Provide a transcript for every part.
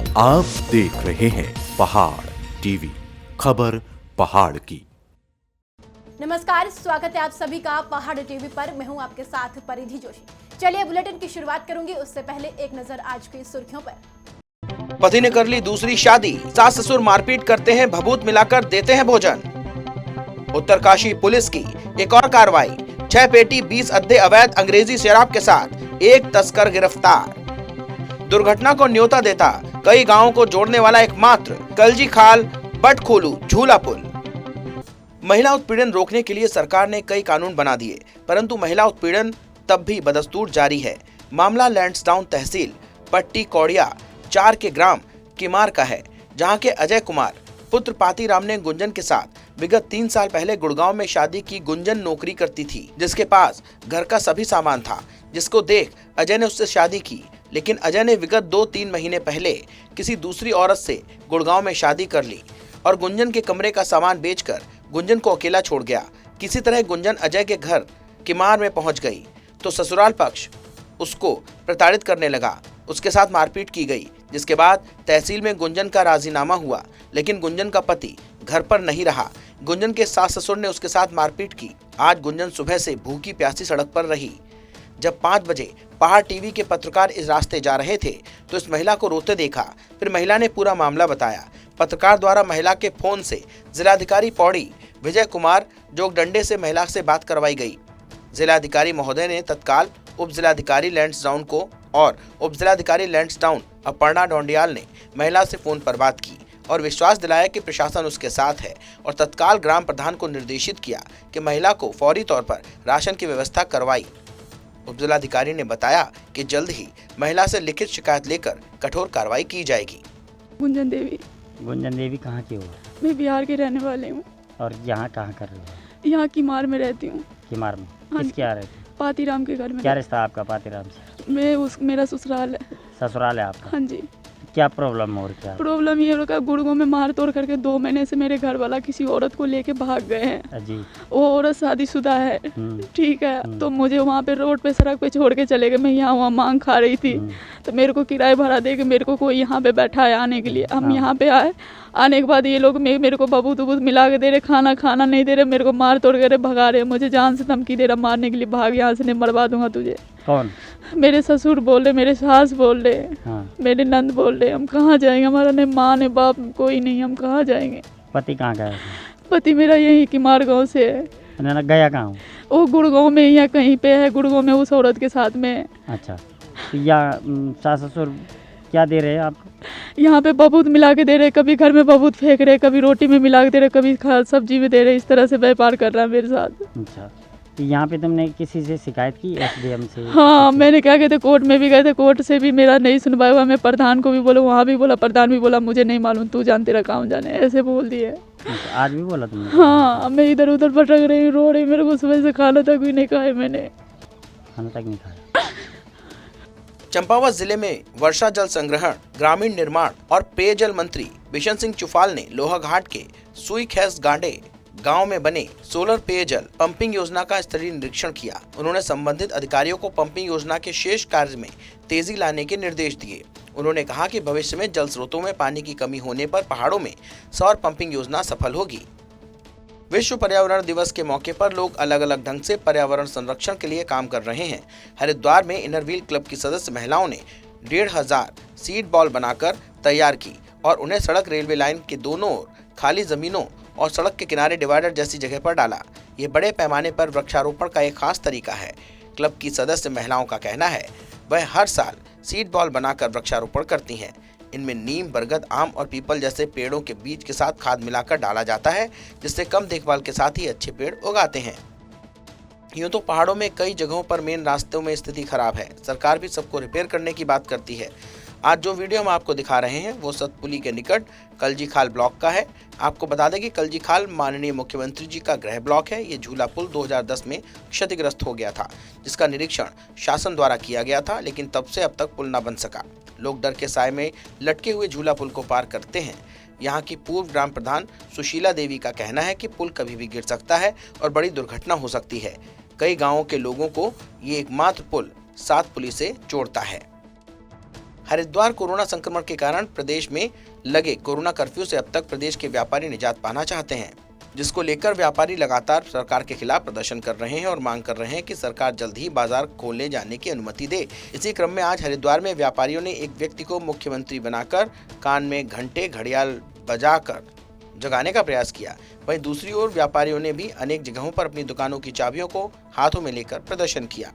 आप देख रहे हैं पहाड़ टीवी, खबर पहाड़ की। नमस्कार, स्वागत है आप सभी का पहाड़ टीवी पर। मैं हूं आपके साथ परिधि जोशी। चलिए बुलेटिन की शुरुआत करूंगी, उससे पहले एक नजर आज की सुर्खियों पर। पति ने कर ली दूसरी शादी, सास ससुर मारपीट करते हैं, भभूत मिलाकर देते हैं भोजन। उत्तरकाशी पुलिस की एक और कार्रवाई, 6 पेटी 20 अद्धे अवैध अंग्रेजी शराब के साथ एक तस्कर गिरफ्तार। दुर्घटना को न्योता देता कई गांवों को जोड़ने वाला एकमात्र कलजी खाल बटखोलू झूला पुल। महिला उत्पीड़न रोकने के लिए सरकार ने कई कानून बना दिए, परंतु महिला उत्पीड़न तब भी बदस्तूर जारी है। मामला लैंसडाउन तहसील पट्टी कौड़िया 4 के ग्राम किमार का है, जहां के अजय कुमार पुत्र पातीराम ने गुंजन के साथ विगत 3 साल पहले गुड़गांव में शादी की। गुंजन नौकरी करती थी, जिसके पास घर का सभी सामान था, जिसको देख अजय ने उससे शादी की। लेकिन अजय ने विगत 2-3 महीने पहले किसी दूसरी औरत से गुड़गांव में शादी कर ली और गुंजन के कमरे का सामान बेचकर गुंजन को अकेला छोड़ गया। किसी तरह गुंजन अजय के घर किमार में पहुंच गई तो ससुराल पक्ष उसको प्रताड़ित करने लगा, उसके साथ मारपीट की गई, जिसके बाद तहसील में गुंजन का राजीनामा हुआ। लेकिन गुंजन का पति घर पर नहीं रहा। गुंजन के सास ससुर ने उसके साथ मारपीट की। आज गुंजन सुबह से भूखी प्यासी सड़क पर रही। जब 5 बजे पहाड़ टीवी के पत्रकार इस रास्ते जा रहे थे तो इस महिला को रोते देखा। फिर महिला ने पूरा मामला बताया। पत्रकार द्वारा महिला के फोन से जिलाधिकारी पौड़ी विजय कुमार जोगदंडे से महिला से बात करवाई गई। जिलाधिकारी महोदय ने तत्काल उप जिलाधिकारी लैंसडाउन को और उप जिलाधिकारी लैंसडाउन अपर्णा डोंडियाल ने महिला से फोन पर बात की और विश्वास दिलाया कि प्रशासन उसके साथ है और तत्काल ग्राम प्रधान को निर्देशित किया कि महिला को फौरी तौर पर राशन की व्यवस्था करवाई। उप जिलाधिकारी ने बताया कि जल्द ही महिला से लिखित शिकायत लेकर कठोर कार्रवाई की जाएगी। गुंजन देवी। गुंजन देवी कहाँ की हो? मैं बिहार के रहने वाले हूँ। और यहाँ कहाँ कर रही हो? यहाँ किमार में रहती हूँ। किमार में? हाँ, किसके यहाँ रहती? पातीराम के घर में। क्या रिश्ता आपका पातीराम से? मेरा ससुराल है। ससुराल है आपका? हाँ जी। क्या प्रॉब्लम हो रही है? प्रॉब्लम ये होगा, गुड़गांव में मार तोड़ करके 2 महीने से मेरे घर वाला किसी औरत को लेके भाग गए हैं जी। वो औरत शादीशुदा है, ठीक है। तो मुझे वहाँ पे रोड पे सड़क पे छोड़ के चले गए। मैं यहाँ वहाँ मांग खा रही थी तो मेरे को किराया भरा दे के मेरे को कोई यहाँ पे बैठा है आने के लिए। हम यहाँ पे आए, आने के बाद ये लोग मेरे को बबूत उबूत मिला के दे रहे, खाना नहीं दे रहे, मेरे को मार तोड़ कर भगा रहे, मुझे जान से धमकी दे रहा मारने के लिए, भाग यहाँ से, नहीं मरवा दूंगा तुझे। कौन? मेरे ससुर बोल रहे, मेरे सास बोल रहे, हाँ। मेरे नंद बोल रहे। हम कहाँ जाएंगे? हमारा नहीं माँ नहीं बाप कोई नहीं, हम कहाँ जाएंगे? पति कहाँ गया? पति मेरा यही किमार गाँव से है। गया कहाँ? वो गुड़गांव में या कहीं पे है, गुड़गांव में उस औरत के साथ में। अच्छा, तो या सास ससुर क्या दे रहे हैं आपको? यहाँ पे बबूत मिला के दे रहे, कभी घर में बबूत फेंक रहे, कभी रोटी में मिला के दे रहे, कभी सब्जी में दे रहे। इस तरह से व्यापार कर रहा है मेरे साथ। अच्छा, तो यहाँ पे तुमने किसी से शिकायत की? एसडीएम से? हाँ, मैंने क्या कहते कोर्ट में भी गए थे, कोर्ट से भी मेरा नहीं सुनवाई हुआ। मैं प्रधान को भी बोला, वहाँ भी बोला, प्रधान भी बोला मुझे नहीं मालूम, तू जान, तेरा काम जाने, ऐसे बोल दिए। आज भी बोला तुमने? हाँ, मैं इधर उधर भटक रही हूँ, रो रही। मेरे को सुबह से खाना तक भी नहीं खाया मैंने। खाना तक नहीं खाया। चंपावत जिले में वर्षा जल संग्रहण, ग्रामीण निर्माण और पेयजल मंत्री बिशन सिंह चुफाल ने लोहाघाट के सुई खैस गांडे गांव में बने सोलर पेयजल पंपिंग योजना का स्तरीय निरीक्षण किया। उन्होंने संबंधित अधिकारियों को पंपिंग योजना के शेष कार्य में तेजी लाने के निर्देश दिए। उन्होंने कहा कि भविष्य में जल स्रोतों में पानी की कमी होने पर पहाड़ों में सौर पंपिंग योजना सफल होगी। विश्व पर्यावरण दिवस के मौके पर लोग अलग अलग ढंग से पर्यावरण संरक्षण के लिए काम कर रहे हैं। हरिद्वार में इनर व्हील क्लब की सदस्य महिलाओं ने 1500 सीड बॉल बनाकर तैयार की और उन्हें सड़क रेलवे लाइन के दोनों ओर खाली जमीनों और सड़क के किनारे डिवाइडर जैसी जगह पर डाला। ये बड़े पैमाने पर वृक्षारोपण का एक खास तरीका है। क्लब की सदस्य महिलाओं का कहना है वह हर साल सीड बॉल बनाकर वृक्षारोपण करती हैं। इनमें नीम, बरगद, आम और पीपल जैसे पेड़ों के बीज के साथ खाद मिलाकर डाला जाता है, जिससे कम देखभाल के साथ ही अच्छे पेड़ उगाते हैं। यूं तो पहाड़ों में कई जगहों पर मेन रास्तों में स्थिति खराब है। सरकार भी सबको रिपेयर करने की बात करती है। आज जो वीडियो हम आपको दिखा रहे हैं वो सतपुली के निकट कलजी खाल ब्लॉक का है। आपको बता दें कि कलजी खाल माननीय मुख्यमंत्री जी का गृह ब्लॉक है। ये झूला पुल 2010 में क्षतिग्रस्त हो गया था, जिसका निरीक्षण शासन द्वारा किया गया था, लेकिन तब से अब तक पुल न बन सका। लोग डर के साए में लटके हुए झूला पुल को पार करते हैं। यहाँ की पूर्व ग्राम प्रधान सुशीला देवी का कहना है कि पुल कभी भी गिर सकता है और बड़ी दुर्घटना हो सकती है। कई गांवों के लोगों को ये एकमात्र पुल 7 पुली से जोड़ता है। हरिद्वार कोरोना संक्रमण के कारण प्रदेश में लगे कोरोना कर्फ्यू से अब तक प्रदेश के व्यापारी निजात पाना चाहते हैं, जिसको लेकर व्यापारी लगातार सरकार के खिलाफ प्रदर्शन कर रहे हैं और मांग कर रहे हैं कि सरकार जल्द ही बाजार खोलने जाने की अनुमति दे। इसी क्रम में आज हरिद्वार में व्यापारियों ने एक व्यक्ति को मुख्यमंत्री बनाकर कान में घंटे घड़ियाल बजाकर जगाने का प्रयास किया। वहीं दूसरी ओर व्यापारियों ने भी अनेक जगहों पर अपनी दुकानों की चाबियों को हाथों में लेकर प्रदर्शन किया।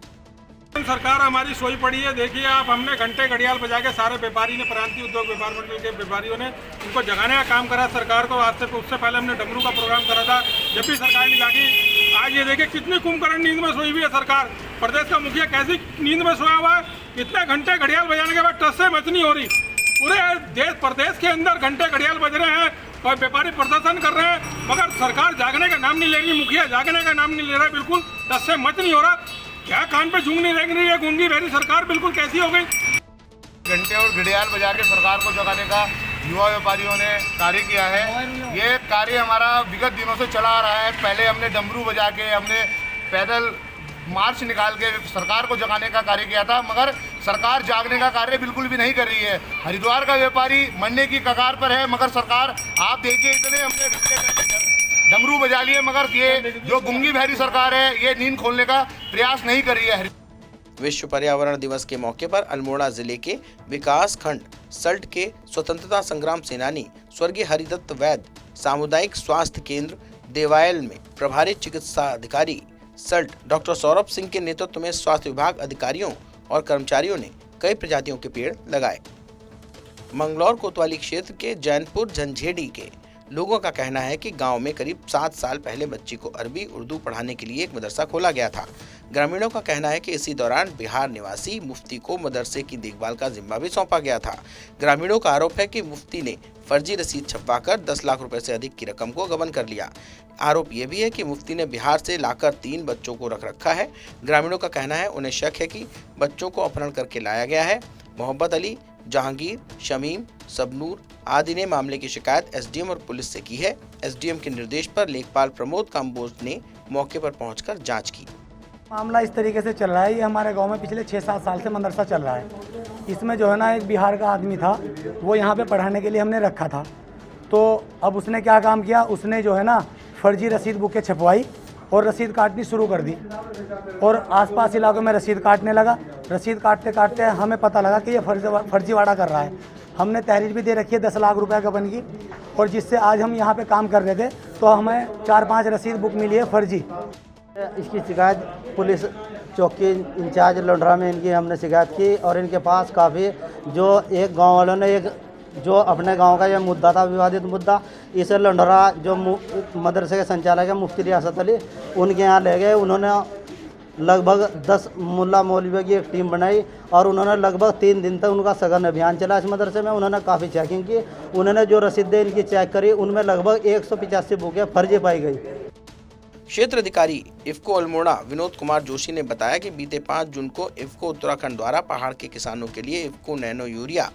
सरकार हमारी सोई पड़ी है। देखिए आप, हमने घंटे घड़ियाल बजा के सारे व्यापारी ने, प्रांतीय उद्योग व्यापार मंडल के व्यापारियों ने उनको जगाने का काम करा सरकार को। आज से उससे पहले हमने डमरू का प्रोग्राम करा था, जब भी सरकार ने जागी। आज ये देखिए कितनी कुंभकर्ण नींद में सोई हुई है सरकार। प्रदेश का मुखिया कैसी नींद में सोया हुआ है। इतने घंटे घड़ियाल बजाने के बाद टस से मच नहीं हो रही। पूरे देश प्रदेश के अंदर घंटे घड़ियाल बज रहे हैं और व्यापारी प्रदर्शन कर रहे हैं, मगर सरकार जागने का नाम नहीं ले रही, मुखिया जागने का नाम नहीं ले रहा। बिल्कुल टस से मच नहीं हो रहा। क्या कान पे जूं नहीं रेंग रही है, गूंगी बहरी सरकार बिल्कुल कैसी हो गई। घंटे और घड़ियाल बजा के सरकार को जगाने का युवा व्यापारियों ने कार्य किया है। ये कार्य हमारा विगत दिनों से चला आ रहा है। पहले हमने डमरू बजा के, हमने पैदल मार्च निकाल के सरकार को जगाने का कार्य किया था, मगर सरकार जागने का कार्य बिल्कुल भी नहीं कर रही है। हरिद्वार का व्यापारी मरने की कगार पर है, मगर सरकार, आप देखिए, इतने हमने घंटे डमरू बजा लिए, मगर ये जो गुंगी बहरी सरकार है, ये नींद खोलने का प्रयास नहीं कर रही है। विश्व पर्यावरण दिवस के मौके पर अल्मोड़ा जिले के विकास खंड सल्ट के स्वतंत्रता संग्राम सेनानी स्वर्गीय हरिदत्त वैद्य सामुदायिक स्वास्थ्य केंद्र देवायल में प्रभारी चिकित्सा अधिकारी सल्ट डॉक्टर सौरभ सिंह के नेतृत्व में स्वास्थ्य विभाग अधिकारियों और कर्मचारियों ने कई प्रजातियों के पेड़ लगाए। मंगलौर कोतवाली क्षेत्र के जैनपुर झंझेड़ी के लोगों का कहना है कि गांव में करीब 7 साल पहले बच्ची को अरबी उर्दू पढ़ाने के लिए एक मदरसा खोला गया था। ग्रामीणों का कहना है कि इसी दौरान बिहार निवासी मुफ्ती को मदरसे की देखभाल का जिम्मा भी सौंपा गया था। ग्रामीणों का आरोप है कि मुफ्ती ने फर्जी रसीद छपवाकर 10 लाख रुपए से अधिक की रकम को गबन कर लिया। आरोप यह भी है कि मुफ्ती ने बिहार से लाकर 3 बच्चों को रख रखा है। ग्रामीणों का कहना है उन्हें शक है कि बच्चों को अपहरण करके लाया गया है। मोहम्मद अली, जहांगीर, शमीम, सबनूर आदि ने मामले की शिकायत एसडीएम और पुलिस से की है। एसडीएम के निर्देश पर लेखपाल प्रमोद काम्बोज ने मौके पर पहुंचकर जांच की। मामला इस तरीके से चल रहा है, ये हमारे गांव में पिछले 6-7 साल से मदरसा चल रहा है। इसमें जो है ना, एक बिहार का आदमी था, वो यहाँ पे पढ़ाने के लिए हमने रखा था। तो अब उसने क्या काम किया, उसने जो है ना फर्जी रसीद बुकें छपवाई और रसीद काटनी शुरू कर दी और आसपास इलाकों में रसीद काटने लगा। रसीद काटते काटते हमें पता लगा कि ये फर्जीवाड़ा कर रहा है। हमने तहरीर भी दे रखी है 10 लाख रुपए गबन की, और जिससे आज हम यहाँ पे काम कर रहे थे तो हमें 4-5 रसीद बुक मिली है फर्जी। इसकी शिकायत पुलिस चौकी इंचार्ज लोंडरा में इनकी हमने शिकायत की, और इनके पास काफ़ी जो एक गांव वालों ने एक जो अपने गांव का यह मुद्दा था, विवादित मुद्दा, इसे लोंडरा जो मदरसे के संचालक है मुफ्ती रियासत अली, उनके यहाँ ले गए। उन्होंने लगभग 10 मुल्ला मौलवियों की एक टीम बनाई और उन्होंने लगभग 3 दिन तक उनका सघन अभियान चला इस मदरसे में। उन्होंने काफ़ी चेकिंग की। उन्होंने जो रसीदें इनकी चेक करी, उनमें लगभग 185 बुकें फर्जी पाई गई। क्षेत्र अधिकारी इफ्को अल्मोड़ा विनोद कुमार जोशी ने बताया कि बीते 5 जून को इफ्को उत्तराखंड द्वारा पहाड़ के किसानों के लिए इफ्को नैनो यूरिया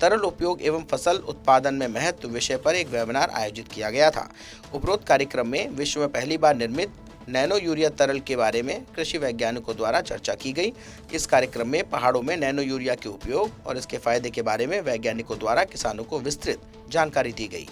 तरल उपयोग एवं फसल उत्पादन में महत्व विषय पर एक वेबिनार आयोजित किया गया था। उपरोक्त कार्यक्रम में विश्व में पहली बार निर्मित नैनो यूरिया तरल के बारे में कृषि वैज्ञानिकों द्वारा चर्चा की गई। इस कार्यक्रम में पहाड़ों में नैनो यूरिया के उपयोग और इसके फायदे के बारे में वैज्ञानिकों द्वारा किसानों को विस्तृत जानकारी दी गई।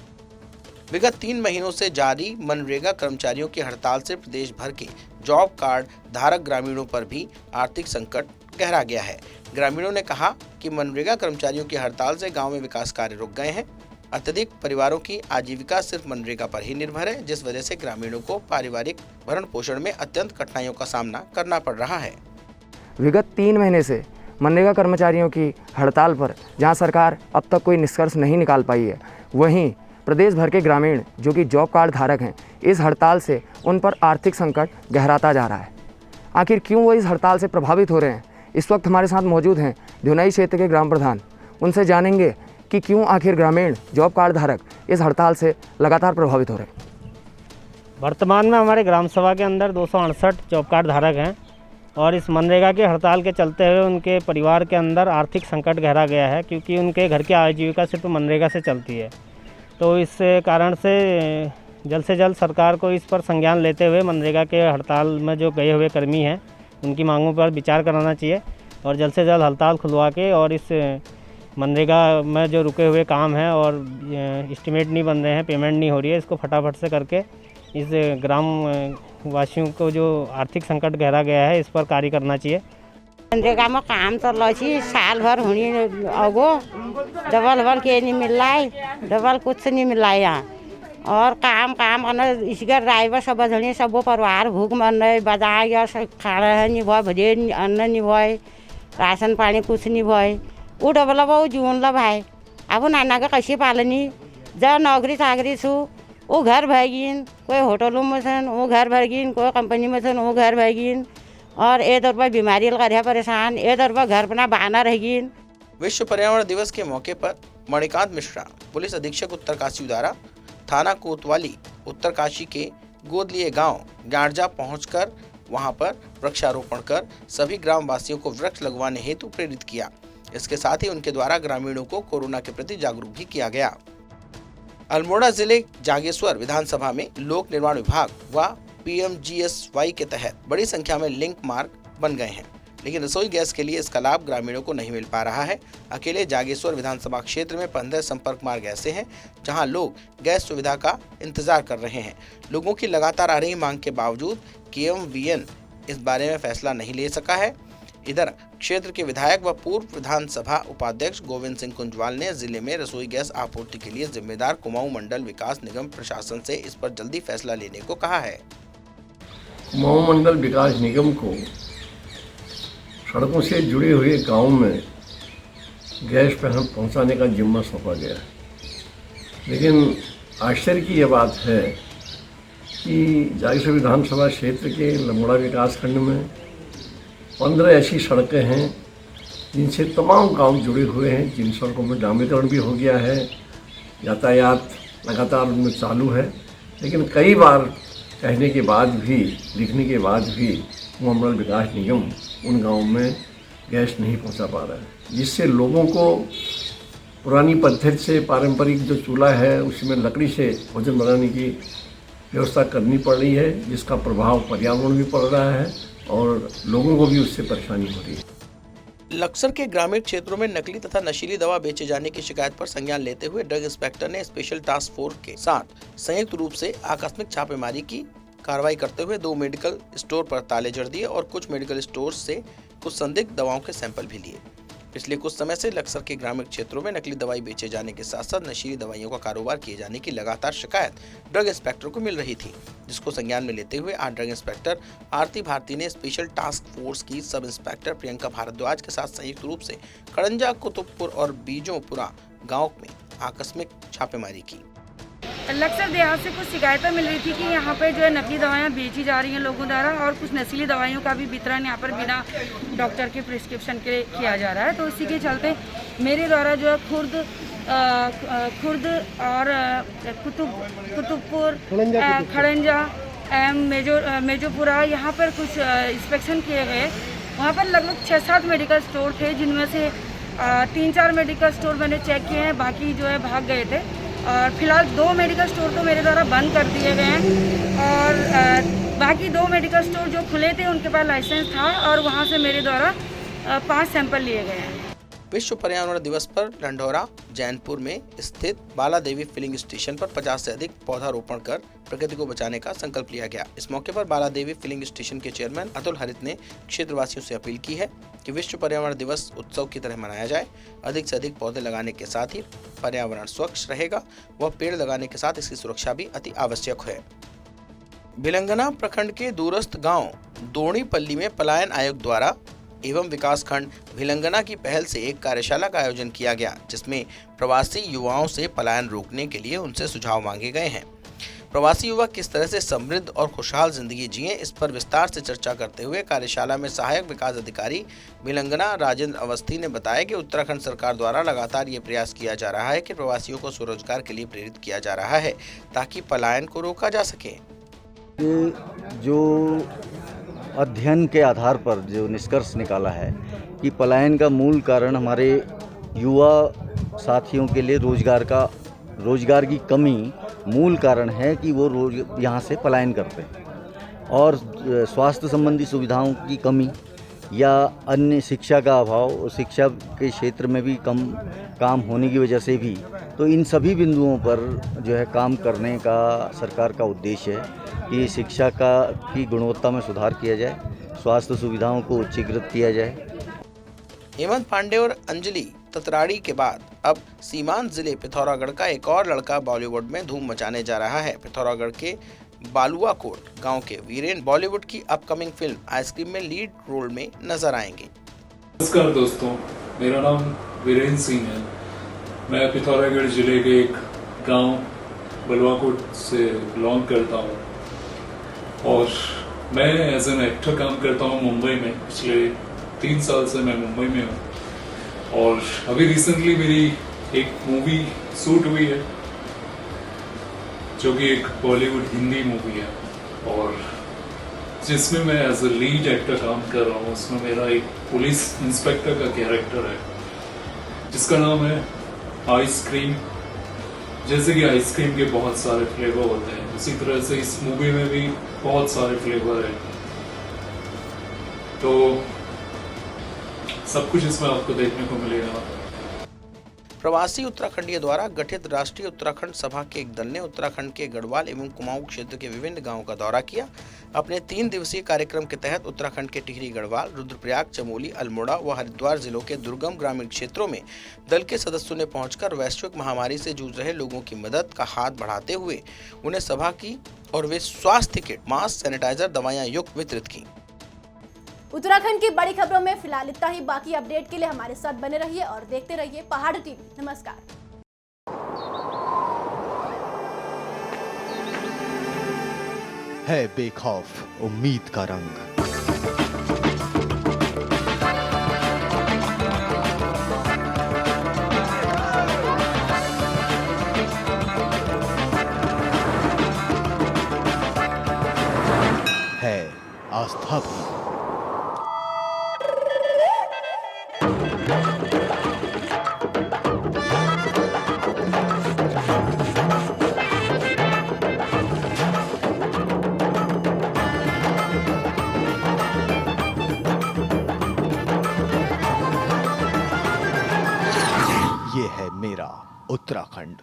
विगत 3 महीनों से जारी मनरेगा कर्मचारियों की हड़ताल से प्रदेश भर के जॉब कार्ड धारक ग्रामीणों पर भी आर्थिक संकट गहरा गया है। ग्रामीणों ने कहा कि मनरेगा कर्मचारियों की हड़ताल से गांव में विकास कार्य रुक गए हैं। अत्यधिक परिवारों की आजीविका सिर्फ मनरेगा पर ही निर्भर है, जिस वजह से ग्रामीणों को पारिवारिक भरण पोषण में अत्यंत कठिनाइयों का सामना करना पड़ रहा है। विगत 3 महीने से मनरेगा कर्मचारियों की हड़ताल पर जहां सरकार अब तक कोई निष्कर्ष नहीं निकाल पाई है, वहीं प्रदेश भर के ग्रामीण जो कि जॉब कार्ड धारक हैं, इस हड़ताल से उन पर आर्थिक संकट गहराता जा रहा है। आखिर क्यों वो इस हड़ताल से प्रभावित हो रहे हैं? इस वक्त हमारे साथ मौजूद हैं ध्युनाई क्षेत्र के ग्राम प्रधान। उनसे जानेंगे कि क्यों आखिर ग्रामीण जॉब कार्ड धारक इस हड़ताल से लगातार प्रभावित हो रहे हैं। वर्तमान में हमारे ग्राम सभा के अंदर 268 जॉब कार्ड धारक हैं और इस मनरेगा की हड़ताल के चलते हुए उनके परिवार के अंदर आर्थिक संकट गहरा गया है, क्योंकि उनके घर की आजीविका सिर्फ मनरेगा से चलती है। तो इस कारण से जल्द से जल्द सरकार को इस पर संज्ञान लेते हुए मनरेगा के हड़ताल में जो गए हुए कर्मी हैं उनकी मांगों पर विचार कराना चाहिए और जल्द से जल्द हड़ताल खुलवा के और इस मनरेगा में जो रुके हुए काम हैं और एस्टिमेट नहीं बन रहे हैं, पेमेंट नहीं हो रही है, इसको फटाफट से करके इस ग्राम वासियों को जो आर्थिक संकट गहरा गया है इस पर कार्य करना चाहिए। मनरेगा में काम चल साल भर होनी अगो डबल के नहीं मिल रहा है, डबल कुछ नहीं मिल रहा है यहाँ। और काम करना इसका ड्राइवर सब धनी सब परिवार भूख मर रहे, बाजार खाना नहीं भय, भजे अन्न नहीं भय, राशन पानी कुछ नहीं भय। वो डबल वो जीवन ला भाई अब नाना का कशी पालनी जब नौकरी चाकरी छू वो घर भगिन, कोई होटलों में सन वो घर भगिन, कोई कंपनी में सन वो घर भगिन। और ए दर पर बीमारी लगा परेशान, ए दर पर घर बना बहाना रहेगिन। विश्व पर्यावरण दिवस के मौके पर मणिकांत मिश्रा, पुलिस अधीक्षक उत्तरकाशी द्वारा थाना कोतवाली उत्तरकाशी के गोद लिए गांव गांडजा पहुंचकर वहां पर वृक्षारोपण कर सभी ग्राम वासियों को वृक्ष लगवाने हेतु प्रेरित किया। इसके साथ ही उनके द्वारा ग्रामीणों को कोरोना के प्रति जागरूक भी किया गया। अल्मोड़ा जिले जागेश्वर विधानसभा में लोक निर्माण विभाग व PMGSY के तहत बड़ी संख्या में लिंक मार्ग बन गए हैं, लेकिन रसोई गैस के लिए इसका लाभ ग्रामीणों को नहीं मिल पा रहा है। अकेले जागेश्वर विधानसभा क्षेत्र में 15 संपर्क मार्ग ऐसे हैं जहां लोग गैस सुविधा का इंतजार कर रहे हैं। लोगों की लगातार आ रही मांग के बावजूद KMVN इस बारे में फैसला नहीं ले सका है। इधर क्षेत्र के विधायक व पूर्व विधानसभा उपाध्यक्ष गोविंद सिंह कुंजवाल ने जिले में रसोई गैस आपूर्ति के लिए जिम्मेदार कुमाऊं मंडल विकास निगम प्रशासन से इस पर जल्दी फैसला लेने को कहा है। कुमाऊं मंडल विकास निगम को सड़कों से जुड़े हुए गांव में गैस पहुंचाने का जिम्मा सौंपा गया है, लेकिन आश्चर्य की यह बात है कि जागेश्वर विधानसभा क्षेत्र के अल्मोड़ा विकास खंड में 15 ऐसी सड़कें हैं जिनसे तमाम गांव जुड़े हुए हैं, जिन सड़कों में डामरीकरण भी हो गया है, यातायात लगातार उनमें चालू है, लेकिन कई बार कहने के बाद भी, लिखने के बाद भी मंडल विकास निगम उन गाँव में गैस नहीं पहुंचा पा रहा है, जिससे लोगों को पुरानी पद्धति से पारंपरिक जो चूल्हा है उसमें लकड़ी से भोजन बनाने की व्यवस्था करनी पड़ रही है, जिसका प्रभाव पर्यावरण भी पड़ रहा है और लोगों को भी उससे परेशानी हो रही है। लक्सर के ग्रामीण क्षेत्रों में नकली तथा नशीली दवा बेचे जाने की शिकायत पर संज्ञान लेते हुए ड्रग इंस्पेक्टर ने स्पेशल टास्क फोर्स के साथ संयुक्त रूप से आकस्मिक छापेमारी की कार्रवाई करते हुए 2 मेडिकल स्टोर पर ताले जड़ दिए और कुछ मेडिकल स्टोर से कुछ संदिग्ध दवाओं के सैंपल भी लिए। पिछले कुछ समय से लक्सर के ग्रामीण क्षेत्रों में नकली दवाई बेचे जाने के साथ साथ नशीली दवाइयों का कारोबार किए जाने की लगातार शिकायत ड्रग इंस्पेक्टर को मिल रही थी, जिसको संज्ञान में लेते हुए आज ड्रग इंस्पेक्टर आरती भारती ने स्पेशल टास्क फोर्स की सब इंस्पेक्टर प्रियंका भारद्वाज के साथ संयुक्त रूप से खड़ंजा, कुतुबपुर और बीजोपुरा गाँव में आकस्मिक छापेमारी की। लक्सर देहात से कुछ शिकायतें मिल रही थी कि यहाँ पे जो है नकली दवाइयाँ बेची जा रही हैं लोगों द्वारा और कुछ नशीली दवाइयों का भी वितरण यहाँ पर बिना डॉक्टर के प्रिस्क्रिप्शन के किया जा रहा है। तो इसी के चलते मेरे द्वारा जो है खुर्द और कुतुबपुर, खड़ंजा, मेजोपुरा यहाँ पर कुछ इंस्पेक्शन किए गए। वहाँ पर लगभग 6-7 मेडिकल स्टोर थे, जिनमें से 3-4 मेडिकल स्टोर मैंने चेक किए हैं, बाकी जो है भाग गए थे। और फिलहाल 2 मेडिकल स्टोर तो मेरे द्वारा बंद कर दिए गए हैं और बाकी 2 मेडिकल स्टोर जो खुले थे उनके पास लाइसेंस था और वहां से मेरे द्वारा 5 सैंपल लिए गए हैं। विश्व पर्यावरण दिवस पर लंढौरा जैनपुर में स्थित बाला देवी फिलिंग स्टेशन पर 50 से अधिक पौधारोपण कर प्रकृति को बचाने का संकल्प लिया गया। इस मौके पर बाला देवी फिलिंग स्टेशन के चेयरमैन अतुल हरित ने क्षेत्रवासियों से अपील की है कि विश्व पर्यावरण दिवस उत्सव की तरह मनाया जाए। अधिक से अधिक पौधे लगाने के साथ ही पर्यावरण स्वच्छ रहेगा व पेड़ लगाने के साथ इसकी सुरक्षा भी अति आवश्यक है। भिलंगना प्रखंड के दूरस्थ गांव दोणीपल्ली में पलायन आयोग द्वारा एवं विकास खंड भिलंगना की पहल से एक कार्यशाला का आयोजन किया गया, जिसमें प्रवासी युवाओं से पलायन रोकने के लिए उनसे सुझाव मांगे गए हैं। प्रवासी युवा किस तरह से समृद्ध और खुशहाल जिंदगी जिएं, इस पर विस्तार से चर्चा करते हुए कार्यशाला में सहायक विकास अधिकारी भिलंगना राजेंद्र अवस्थी ने बताया कि उत्तराखंड सरकार द्वारा लगातार ये प्रयास किया जा रहा है कि प्रवासियों को स्वरोजगार के लिए प्रेरित किया जा रहा है ताकि पलायन को रोका जा सके। जो अध्ययन के आधार पर जो निष्कर्ष निकाला है कि पलायन का मूल कारण हमारे युवा साथियों के लिए रोजगार की कमी मूल कारण है कि वो यहाँ से पलायन करते हैं और स्वास्थ्य संबंधी सुविधाओं की कमी या अन्य शिक्षा का अभाव, शिक्षा के क्षेत्र में भी कम काम होने की वजह से भी, तो इन सभी बिंदुओं पर जो है काम करने का सरकार का उद्देश्य है कि शिक्षा की गुणवत्ता में सुधार किया जाए, स्वास्थ्य सुविधाओं को उच्चीकृत किया जाए। हेमंत पांडे और अंजलि ततराड़ी के बाद अब सीमांत जिले पिथौरागढ़ का एक और लड़का बॉलीवुड में धूम मचाने जा रहा है। पिथौरागढ़ के बालुआकोट गांव के वीरेन बॉलीवुड की अपकमिंग फिल्म आइसक्रीम में लीड रोल में नजर आएंगे। नमस्कार दोस्तों, मेरा नाम वीरेन सिंह है। मैं पिथौरागढ़ जिले के एक गांव बालुआकोट से बिलोंग करता हूं और मैं एज एन एक्टर काम करता हूं मुंबई में। पिछले 3 साल से मैं मुंबई में हूं और अभी रिसेंटली मेरी एक मूवी शूट हुई है जो कि एक बॉलीवुड हिंदी मूवी है और जिसमें मैं एज ए लीड एक्टर काम कर रहा हूँ। उसमें मेरा एक पुलिस इंस्पेक्टर का कैरेक्टर है जिसका नाम है आइसक्रीम। जैसे कि आइसक्रीम के बहुत सारे फ्लेवर होते हैं, उसी तरह से इस मूवी में भी बहुत सारे फ्लेवर है, तो सब कुछ इसमें आपको देखने को मिलेगा। प्रवासी उत्तराखंडियों द्वारा गठित राष्ट्रीय उत्तराखंड सभा के एक दल ने उत्तराखंड के गढ़वाल एवं कुमाऊं क्षेत्र के विभिन्न गांवों का दौरा किया। अपने 3 दिवसीय कार्यक्रम के तहत उत्तराखंड के टिहरी गढ़वाल, रुद्रप्रयाग, चमोली, अल्मोड़ा व हरिद्वार जिलों के दुर्गम ग्रामीण क्षेत्रों में दल के सदस्यों ने पहुंचकर वैश्विक महामारी से जूझ रहे लोगों की मदद का हाथ बढ़ाते हुए उन्हें सभा की और वे स्वास्थ्य किट, मास्क, सैनिटाइजर, दवाइयाँ युक्त वितरित की। उत्तराखंड की बड़ी खबरों में फिलहाल इतना ही। बाकी अपडेट के लिए हमारे साथ बने रहिए और देखते रहिए पहाड़ टीवी। नमस्कार। है बेखौफ उम्मीद का रंग। है आस्था भी। ये है मेरा उत्तराखंड।